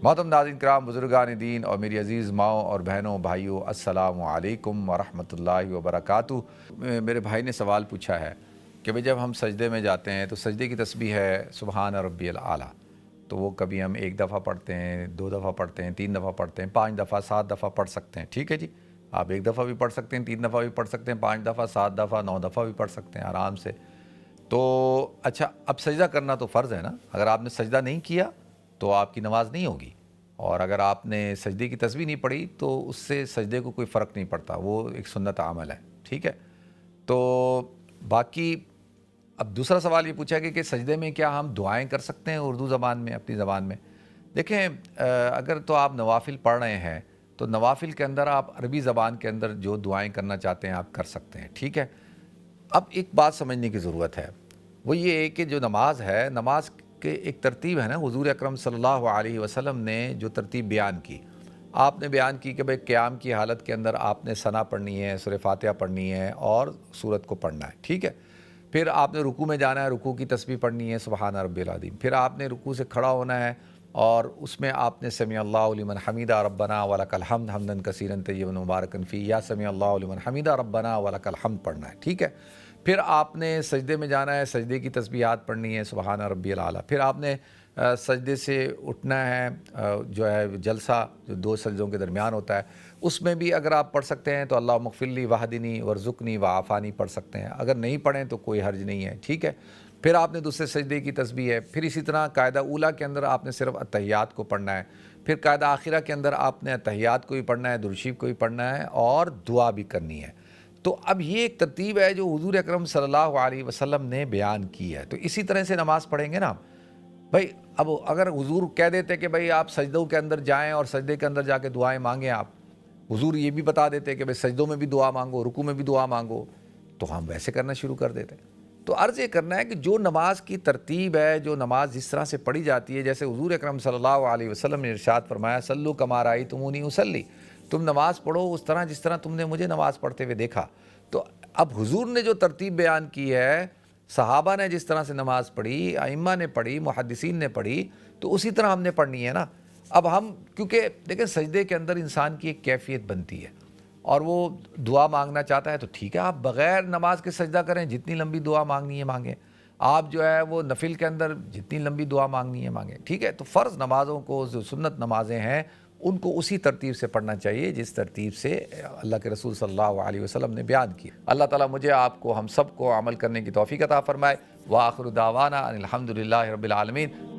محترم ناظرین کرام، بزرگان دین اور میری عزیز ماؤں اور بہنوں بھائیوں، السلام علیکم ورحمۃ اللہ وبرکاتہ۔ میرے بھائی نے سوال پوچھا ہے کہ بھئی جب ہم سجدے میں جاتے ہیں تو سجدے کی تسبیح ہے سبحان ربی الاعلیٰ، تو وہ کبھی ہم 1 دفعہ پڑھتے ہیں، 2 دفعہ پڑھتے ہیں، 3 دفعہ پڑھتے ہیں، 5 دفعہ، 7 دفعہ پڑھ سکتے ہیں۔ ٹھیک ہے جی، آپ 1 دفعہ بھی پڑھ سکتے ہیں، 3 دفعہ بھی پڑھ سکتے ہیں، 5 دفعہ، 7 دفعہ، 9 دفعہ بھی پڑھ سکتے ہیں آرام سے۔ تو اچھا، اب سجدہ کرنا تو فرض ہے نا، اگر آپ نے سجدہ نہیں کیا تو آپ کی نماز نہیں ہوگی، اور اگر آپ نے سجدے کی تسبیح نہیں پڑھی تو اس سے سجدے کو کوئی فرق نہیں پڑتا، وہ ایک سنت عمل ہے۔ ٹھیک ہے، تو باقی اب دوسرا سوال یہ پوچھا کہ سجدے میں کیا ہم دعائیں کر سکتے ہیں اردو زبان میں، اپنی زبان میں؟ دیکھیں، اگر تو آپ نوافل پڑھ رہے ہیں تو نوافل کے اندر آپ عربی زبان کے اندر جو دعائیں کرنا چاہتے ہیں آپ کر سکتے ہیں۔ ٹھیک ہے، اب ایک بات سمجھنے کی ضرورت ہے، وہ یہ ہے کہ جو نماز ہے، نماز کے ایک ترتیب ہے نا، حضور اکرم صلی اللہ علیہ وسلم نے جو ترتیب بیان کی، آپ نے بیان کی کہ بھئی قیام کی حالت کے اندر آپ نے ثنا پڑھنی ہے، سورہ فاتحہ پڑھنی ہے اور سورت کو پڑھنا ہے۔ ٹھیک ہے، پھر آپ نے رکوع میں جانا ہے، رکوع کی تسبیح پڑھنی ہے سبحان ربی العظیم، پھر آپ نے رکوع سے کھڑا ہونا ہے اور اس میں آپ نے سمیع اللہ لمن حمیدہ ربنا ولک الحمد حمدا کثیرا طیبا مبارکا فیہ، یا سمیع اللہ لمن حمیدہ ربنا ولک الحمد پڑھنا ہے۔ ٹھیک ہے، پھر آپ نے سجدے میں جانا ہے، سجدے کی تسبیحات پڑھنی ہے سبحان ربی الاعلیٰ، پھر آپ نے سجدے سے اٹھنا ہے، جو ہے جلسہ جو 2 سجدوں کے درمیان ہوتا ہے، اس میں بھی اگر آپ پڑھ سکتے ہیں تو اللہم اغفر لی واہدنی وارزقنی وعافانی پڑھ سکتے ہیں، اگر نہیں پڑھیں تو کوئی حرج نہیں ہے۔ ٹھیک ہے، پھر آپ نے دوسرے سجدے کی تسبیح ہے، پھر اسی طرح قاعدہ اولیٰ کے اندر آپ نے صرف اتحیات کو پڑھنا ہے، پھر قاعدہ آخرہ کے اندر آپ نے اتحیات کو بھی پڑھنا ہے، درود شریف کو بھی پڑھنا ہے اور دعا بھی کرنی ہے۔ تو اب یہ ایک ترتیب ہے جو حضور اکرم صلی اللہ علیہ وسلم نے بیان کی ہے، تو اسی طرح سے نماز پڑھیں گے نا بھائی۔ اب اگر حضور کہہ دیتے کہ بھئی آپ سجدوں کے اندر جائیں اور سجدے کے اندر جا کے دعائیں مانگیں، آپ حضور یہ بھی بتا دیتے کہ بھئی سجدوں میں بھی دعا مانگو، رکوع میں بھی دعا مانگو، تو ہم ویسے کرنا شروع کر دیتے۔ تو عرض یہ کرنا ہے کہ جو نماز کی ترتیب ہے، جو نماز جس طرح سے پڑھی جاتی ہے، جیسے حضور اکرم صلی اللہ علیہ وسلم نے ارشاد فرمایا صلو کما رأیتمونی اصلی، تم نماز پڑھو اس طرح جس طرح تم نے مجھے نماز پڑھتے ہوئے دیکھا۔ تو اب حضور نے جو ترتیب بیان کی ہے، صحابہ نے جس طرح سے نماز پڑھی، ائمہ نے پڑھی، محدثین نے پڑھی، تو اسی طرح ہم نے پڑھنی ہے نا۔ اب ہم کیونکہ دیکھیں سجدے کے اندر انسان کی ایک کیفیت بنتی ہے، اور وہ دعا مانگنا چاہتا ہے تو ٹھیک ہے، آپ بغیر نماز کے سجدہ کریں، جتنی لمبی دعا مانگنی ہے مانگیں، آپ جو ہے وہ نفل کے اندر جتنی لمبی دعا مانگنی ہے مانگیں۔ ٹھیک ہے، تو فرض نمازوں کو، جو سنت نمازیں ہیں، ان کو اسی ترتیب سے پڑھنا چاہیے جس ترتیب سے اللہ کے رسول صلی اللہ علیہ وسلم نے بیان کی۔ اللہ تعالیٰ مجھے، آپ کو، ہم سب کو عمل کرنے کی توفیق عطا فرمائے۔ وآخر دعوانا ان الحمد للہ رب العالمین۔